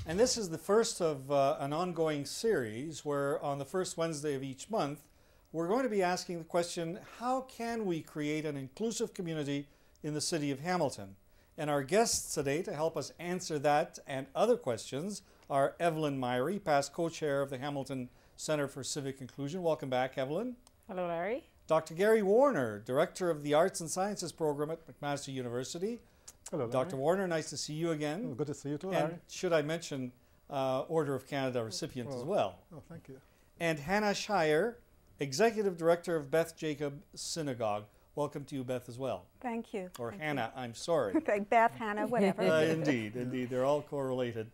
And this is the first of an ongoing series where on the first Wednesday of each month, we're going to be asking the question, how can we create an inclusive community in the city of Hamilton? And our guests today to help us answer that and other questions are Evelyn Myrie, past co-chair of the Hamilton Center for Civic Inclusion. Welcome back, Evelyn. Hello, Larry. Dr. Gary Warner, Director of the Arts and Sciences Program at McMaster University. Hello, Larry. Dr. Warner, nice to see you again. Oh, good to see you too, Larry. And should I mention Order of Canada recipient as well. Oh, thank you. And Hannah Shire, Executive Director of Beth Jacob Synagogue. Welcome to you, Beth, as well. Thank you. Or Thank Hannah, I'm sorry. you. Beth, Hannah, whatever. Indeed, indeed. They're all correlated.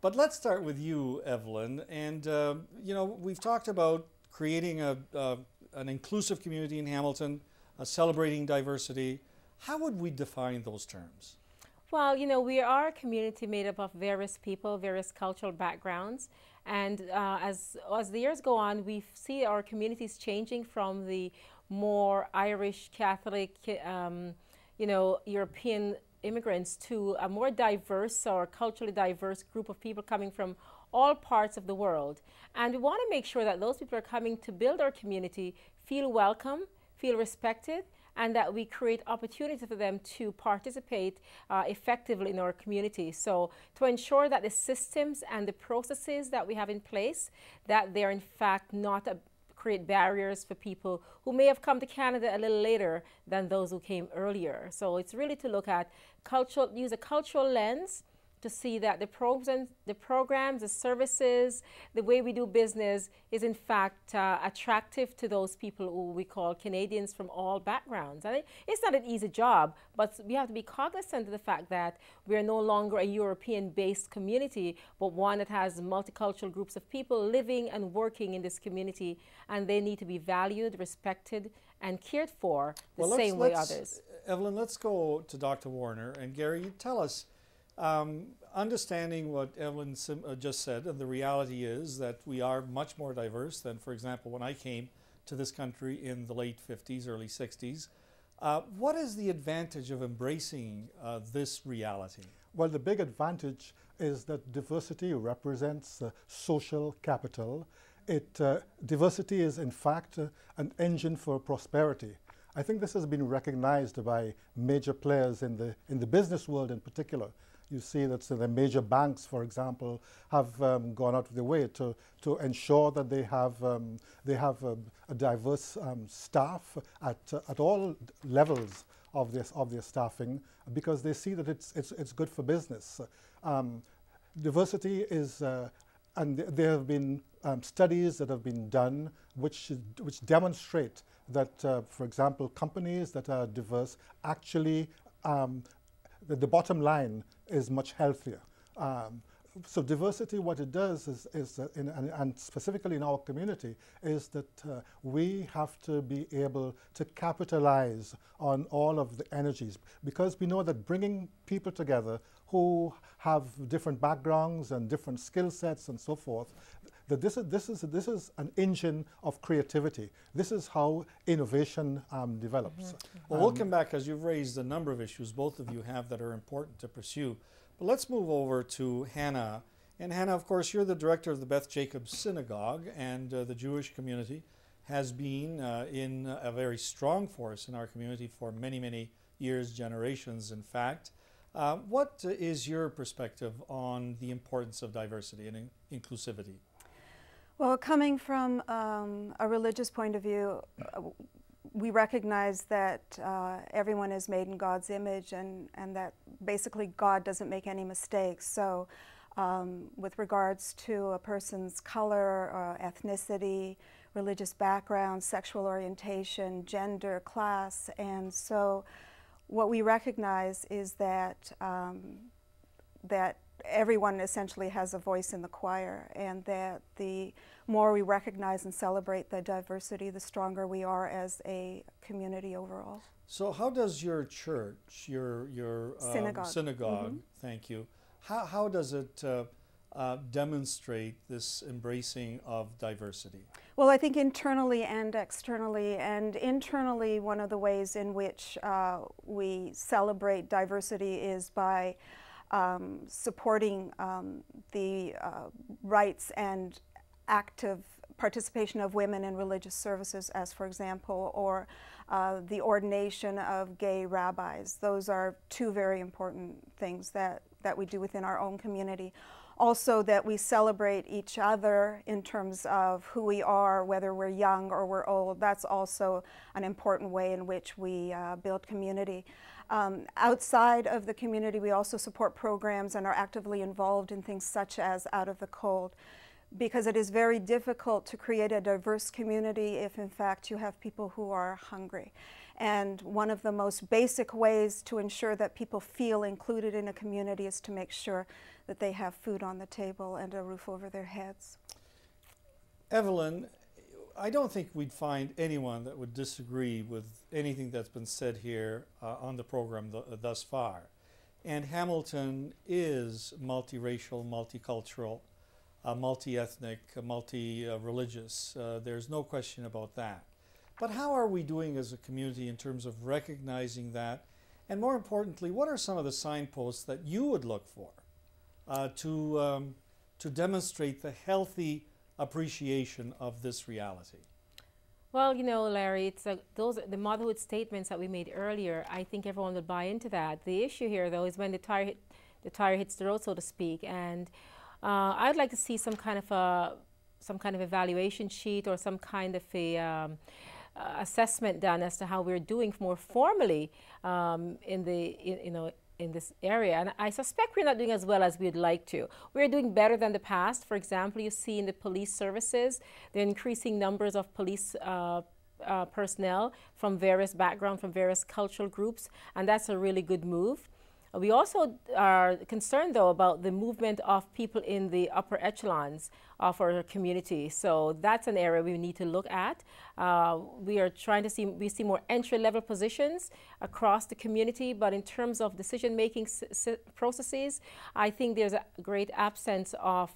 But let's start with you, Evelyn. And, you know, we've talked about creating an inclusive community in Hamilton, celebrating diversity. How would we define those terms? Well, you know, we are a community made up of various people, various cultural backgrounds. And as the years go on, we see our communities changing from the more Irish, Catholic, you know, European immigrants to a more diverse or culturally diverse group of people coming from all parts of the world. And we want to make sure that those people are coming to build our community feel welcome, feel respected, and that we create opportunities for them to participate effectively in our community. So to ensure that the systems and the processes that we have in place, that they're in fact not create barriers for people who may have come to Canada a little later than those who came earlier. So it's really to look at use a cultural lens to see that the programs, the services, the way we do business is in fact attractive to those people who we call Canadians from all backgrounds. And it's not an easy job, but we have to be cognizant of the fact that we are no longer a European-based community, but one that has multicultural groups of people living and working in this community, and they need to be valued, respected, and cared for the same way others. Evelyn, let's go to Dr. Warner. And Gary, you tell us, understanding what Evelyn just said, and the reality is that we are much more diverse than, for example, when I came to this country in the late 50s, early 60s. What is the advantage of embracing this reality? Well, the big advantage is that diversity represents social capital. Diversity is, in fact, an engine for prosperity. I think this has been recognized by major players in the business world in particular. You see that the major banks, for example, have gone out of their way to ensure that they have a diverse staff at all levels of their staffing, because they see that it's good for business. Diversity is, and there have been studies that have been done which demonstrate that, for example, companies that are diverse actually the bottom line is much healthier. So diversity, what it does is and specifically in our community, is that we have to be able to capitalize on all of the energies, because we know that bringing people together who have different backgrounds and different skill sets and so forth, that this is an engine of creativity. This is how innovation develops. Well, we'll come back, because you've raised a number of issues, both of you have, that are important to pursue. But let's move over to Hannah. And Hannah, of course, you're the director of the Beth Jacob Synagogue, and the Jewish community has been in a very strong force in our community for many, many years, generations, in fact. What is your perspective on the importance of diversity and inclusivity? Well, coming from a religious point of view, we recognize that everyone is made in God's image, and that basically God doesn't make any mistakes. So with regards to a person's color, ethnicity, religious background, sexual orientation, gender, class, and so what we recognize is that that everyone essentially has a voice in the choir, and that the more we recognize and celebrate the diversity, the stronger we are as a community overall. So how does your church, your synagogue, thank you, how does it demonstrate this embracing of diversity? Well, I think internally and externally. And internally, one of the ways in which we celebrate diversity is by supporting the rights and active participation of women in religious services, as for example, or the ordination of gay rabbis. Those are two very important things that we do within our own community. Also, that we celebrate each other in terms of who we are, whether we're young or we're old. That's also an important way in which we build community. Outside of the community, we also support programs and are actively involved in things such as Out of the Cold, because it is very difficult to create a diverse community if in fact you have people who are hungry. And one of the most basic ways to ensure that people feel included in a community is to make sure that they have food on the table and a roof over their heads. Evelyn, I don't think we'd find anyone that would disagree with anything that's been said here on the program thus far. And Hamilton is multiracial, multicultural, multi-ethnic, multi-religious. There's no question about that. But how are we doing as a community in terms of recognizing that? And more importantly, what are some of the signposts that you would look for to demonstrate the healthy appreciation of this reality? Well, you know, Larry, it's the motherhood statements that we made earlier. I think everyone would buy into that. The issue here, though, is when the tire hits the road, so to speak. And I'd like to see some kind of evaluation sheet or some kind of a assessment done as to how we're doing more formally in this area. And I suspect we're not doing as well as we'd like to. We're doing better than the past. For example, you see in the police services, the increasing numbers of police personnel from various backgrounds, from various cultural groups, and that's a really good move. We also are concerned, though, about the movement of people in the upper echelons of our community. So that's an area we need to look at. We are trying to see more entry-level positions across the community, but in terms of decision-making processes, I think there's a great absence of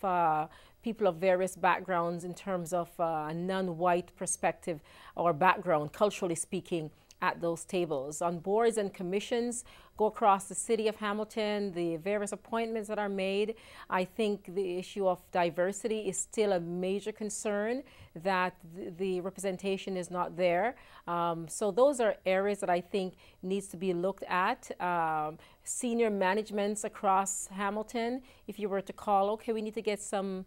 people of various backgrounds in terms of a non-white perspective or background, culturally speaking, at those tables. On boards and commissions, go across the city of Hamilton, the various appointments that are made, I think the issue of diversity is still a major concern, that the representation is not there. So those are areas that I think needs to be looked at. Senior managements across Hamilton, if you were to call, okay, we need to get some,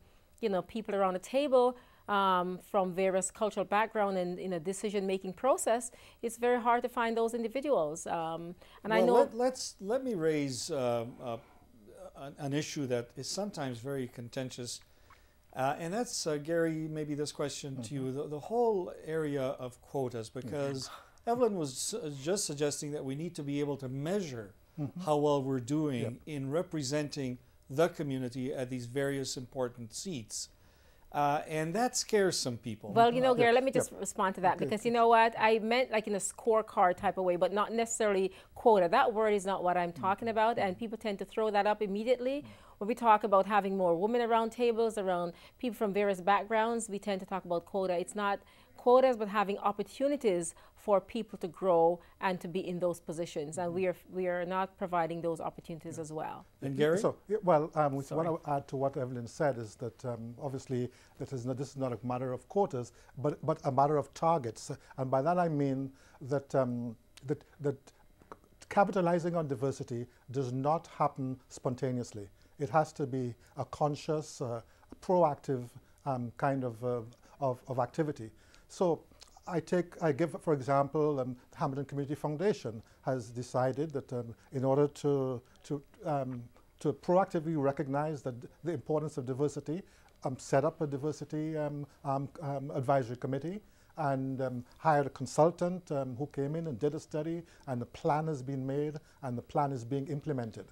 people around the table from various cultural background and in a decision-making process, it's very hard to find those individuals. And well, I know. Let me raise an issue that is sometimes very contentious, and that's Gary. Maybe this question to you: the whole area of quotas, because Evelyn was just suggesting that we need to be able to measure how well we're doing in representing the community at these various important seats. And that scares some people. Well, Gary, let me just respond to that, because you know what? I meant like in a scorecard type of way, but not necessarily quota. That word is not what I'm talking about, and people tend to throw that up immediately. When we talk about having more women around tables, around people from various backgrounds, we tend to talk about quota. It's not quotas, but having opportunities for people to grow and to be in those positions. And we are not providing those opportunities as well. And Gary? So, what I want to add to what Evelyn said is that obviously this is not a matter of quotas, but a matter of targets. And by that I mean that, that capitalizing on diversity does not happen spontaneously. It has to be a conscious, proactive kind of activity. So I give, for example, the Hamilton Community Foundation has decided that in order to proactively recognize the importance of diversity, set up a diversity advisory committee and hired a consultant who came in and did a study, and the plan has been made and the plan is being implemented.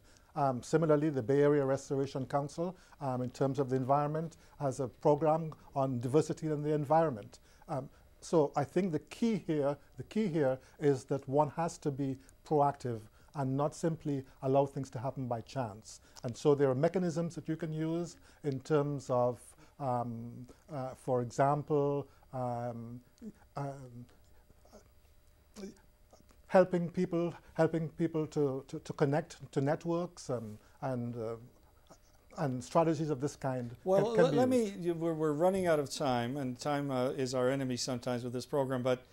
Similarly, the Bay Area Restoration Council, in terms of the environment, has a program on diversity in the environment. So I think the key here is that one has to be proactive and not simply allow things to happen by chance. And so there are mechanisms that you can use in terms of, for example, helping people to connect to networks, and strategies of this kind Well, can be let used. me, we're running out of time, and time is our enemy sometimes with this program, but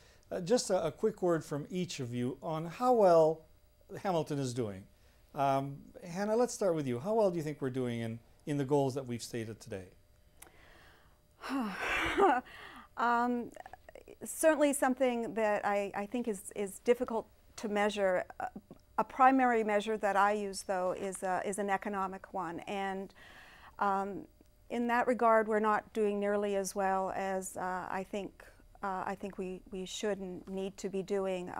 just a quick word from each of you on how well Hamilton is doing. Hannah, let's start with you. How well do you think we're doing in the goals that we've stated today? Certainly something that I think is difficult to measure. A primary measure that I use, though, is an economic one, and in that regard, we're not doing nearly as well as I think we should and need to be doing.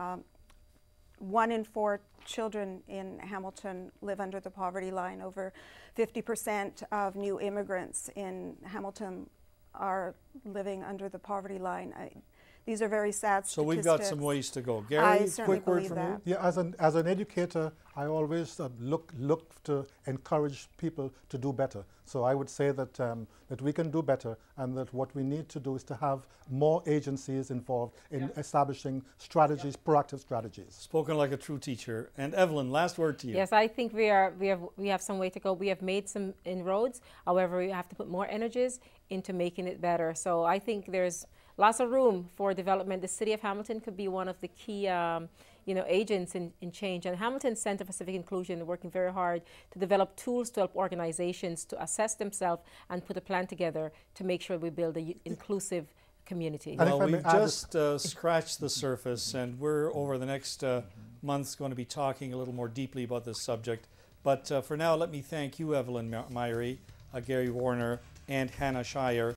1 in 4 children in Hamilton live under the poverty line. Over 50% of new immigrants in Hamilton are living under the poverty line. These are very sad statistics. So we've got some ways to go. Gary, I certainly quick word believe from that. you. Yeah, as an educator, I always look to encourage people to do better. So I would say that that we can do better, and that what we need to do is to have more agencies involved in establishing strategies, proactive strategies. Spoken like a true teacher. And Evelyn, last word to you. Yes, I think we have some way to go. We have made some inroads. However, we have to put more energies into making it better. So I think there's lots of room for development. The city of Hamilton could be one of the key agents in change. And Hamilton Center for Civic Inclusion is working very hard to develop tools to help organizations to assess themselves and put a plan together to make sure we build an inclusive community. And Well, if I may we've add- just scratched the surface, and we're over the next months going to be talking a little more deeply about this subject. But for now, let me thank you, Evelyn Myrie, Gary Warner, and Hannah Shire